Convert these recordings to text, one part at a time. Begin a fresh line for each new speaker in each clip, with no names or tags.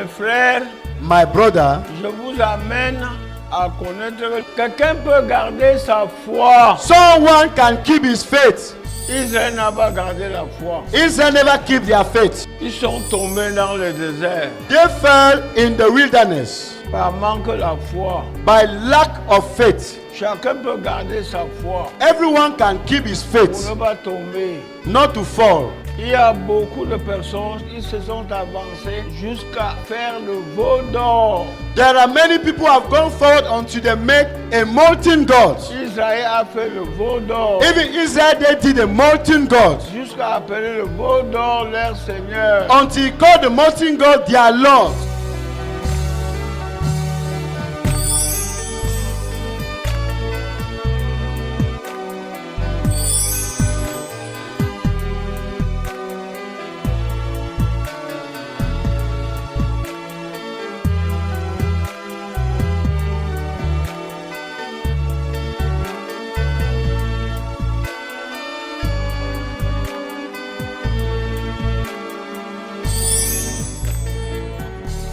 Mes frères,
my brother,
je vous amène à connaître que quelqu'un peut garder sa foi.
someone can keep his faith.
Israël n'a pas gardé la foi.
Israel never keep their faith.
Ils sont tombés dans le désert
They fell in the wilderness
par manque de la foi.
by lack of faith.
Chacun peut garder sa foi
Everyone can keep his
pour
faith,
ne pas tomber.
not to fall.
Il y a beaucoup de personnes qui se sont avancées jusqu'à faire le veau d'or.
There are many people who have gone forward until they make a molten god.
Israël a fait le veau d'or
Even Israel, they did a molten god
jusqu'à appeler le veau d'or leur Seigneur.
until he called the molten god their Lord.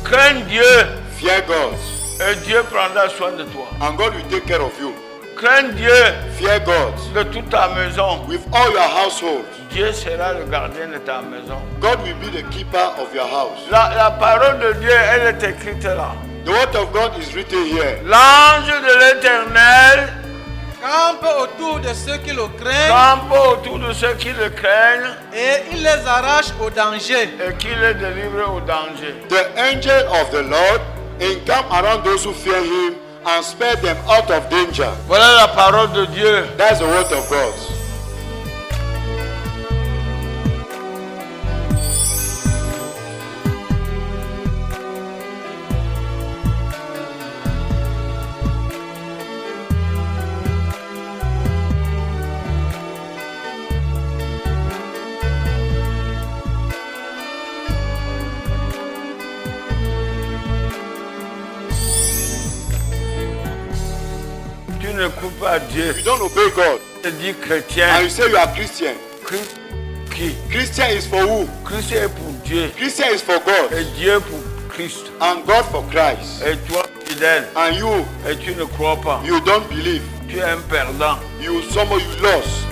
Crains Dieu
Fear God,
et Dieu prendra soin de toi.
and God will take care of you.
Crains Dieu
Fear God
de toute ta maison.
with all your household.
Dieu sera le gardien de ta maison.
God will be the keeper of your house.
La parole de Dieu, elle est écrite là.
The word of God is written here.
L'ange de l'Éternel
Campe autour de ceux qui le craignent
campe autour de ceux qui le craignent
et il les arrache au danger.
et qui les délivre au danger.
The angel of the Lord encamp around those who fear him and spare them out of danger.
Voilà la parole de Dieu.
That's the word of God.
Tu n'écoutes pas Dieu.
You don't obey God
Tu dis
and
chrétien.
you say you are Christian.
Christ, qui?
Christian is for who?
Christ est pour Dieu.
Christian is for God
Et Dieu pour Christ.
and God for Christ.
Et toi, fidèle.
And you,
Et tu ne crois pas.
you don't believe.
Tu es un perdant.
You somehow you lost.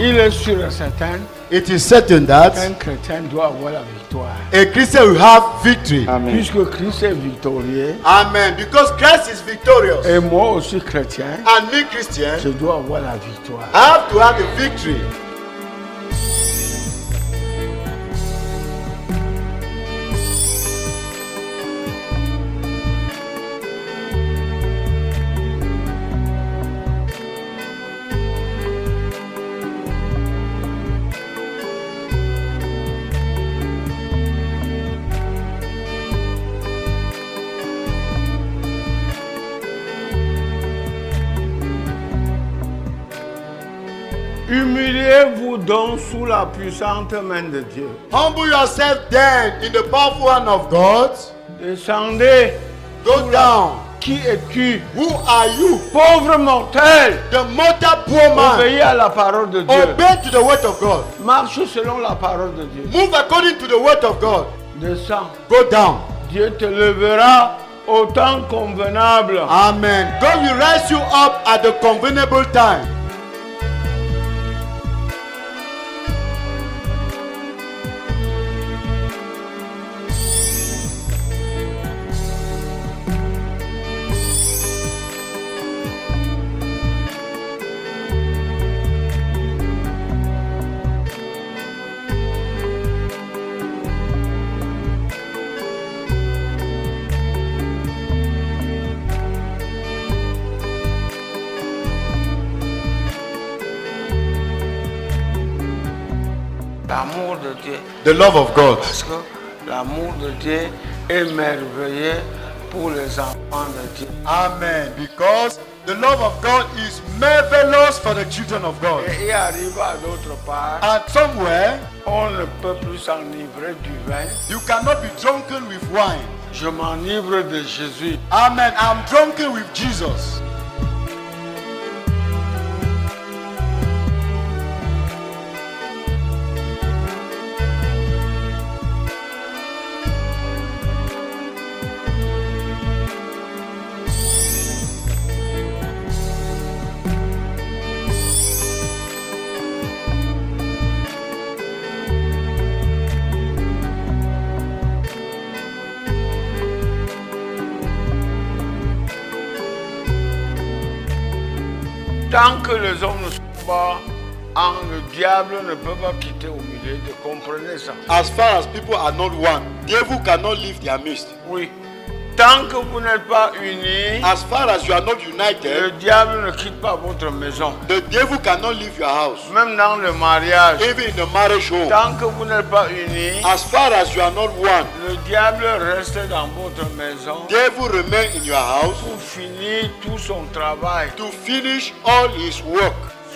Il est sûr et certain
It is certain that
qu'un chrétien doit avoir la victoire.
a Christian will have victory.
Puisque Christ est victorieux,
Amen. Because Christ is victorious.
et moi aussi chrétien,
And me, Christian,
je dois avoir la victoire.
I have to have the victory.
Humiliez-vous donc sous la puissante main de Dieu.
Humble yourself then in the powerful hand of God.
Descendez.
Go down.
Qui es-tu?
Who are you?
Pauvre mortel.
The mortal poor man.
Obéis à la parole de Dieu.
Obey to the word of God.
Marche selon la parole de Dieu.
Move according to the word of God.
Descends.
Go down.
Dieu te lèvera au temps convenable.
Amen. God will rise you up at the convenable time.
L'amour de Dieu.
The love of God.
Parce que l'amour de Dieu est merveilleux pour les enfants de Dieu.
Amen. Because the love of God is marvelous for the children of God.
Et arrive à d'autre part,
And somewhere,
on ne peut plus s'enivrer du vin.
you cannot be drunken with wine.
Je m'enivre de Jésus.
Amen. I'm drunken with Jesus.
Tant que les hommes ne sont pas en, le diable ne peut pas quitter au milieu. De comprenez ça?
As far as people are not one, devil cannot leave their midst.
Oui. Tant que vous n'êtes pas unis,
As far as you are not
le
united,
diable ne quitte pas votre maison.
the devil cannot leave your house.
Même dans le mariage,
Even in the marriage home,
tant que vous n'êtes pas unis,
as far as you are not one,
le diable reste dans votre maison
devil remain in your house
pour finir tout son travail.
to finish all his work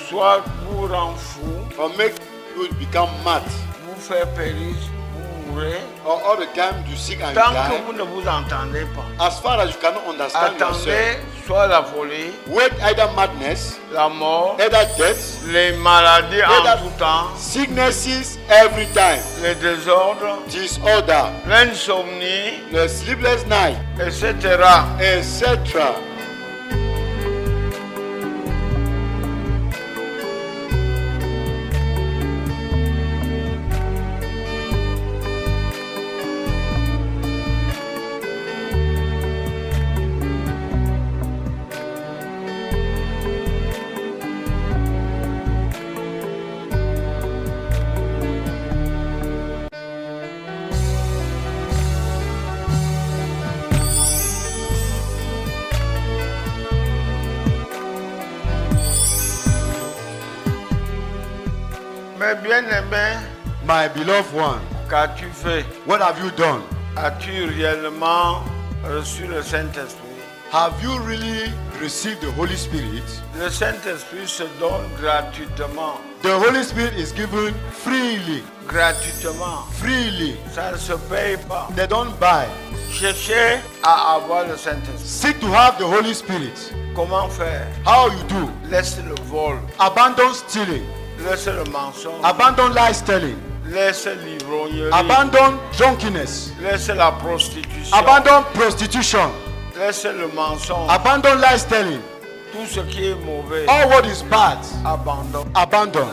Soit vous rend fou,
or make you become mad,
vous faire périr, vous mourrez.
or all the time you seek and
Tant
you
que
die.
vous ne vous entendez pas,
As far as you cannot understand yourself,
attendez soit la folie,
wait either madness,
la mort,
either death,
les maladies en
Whether-
tout temps,
sicknesses every time,
les désordres,
disorder,
l'insomnie,
the sleepless night,
etc.
etc.
Mais bien aimé,
My beloved one,
qu'as-tu fait?
what have you done?
As-tu réellement reçu le Saint-Esprit?
Have you really received the Holy Spirit?
Le Saint-Esprit se donne gratuitement.
The Holy Spirit is given freely.
Gratuitement.
Freely.
Ça ne se paye pas.
They don't buy.
Cherchez à avoir le Saint-Esprit.
Seek to have the Holy Spirit.
Comment faire?
How you do?
Laisse le vol.
Abandon stealing.
Laisse le mensonge.
Abandon lies telling.
Laisse l'ivrognerie.
Abandon drunkenness.
Laisse la prostitution.
Abandon prostitution.
Laisse le mensonge.
Abandon lies telling.
Tout ce qui est mauvais.
All what is bad,
Abandonne.
abandon.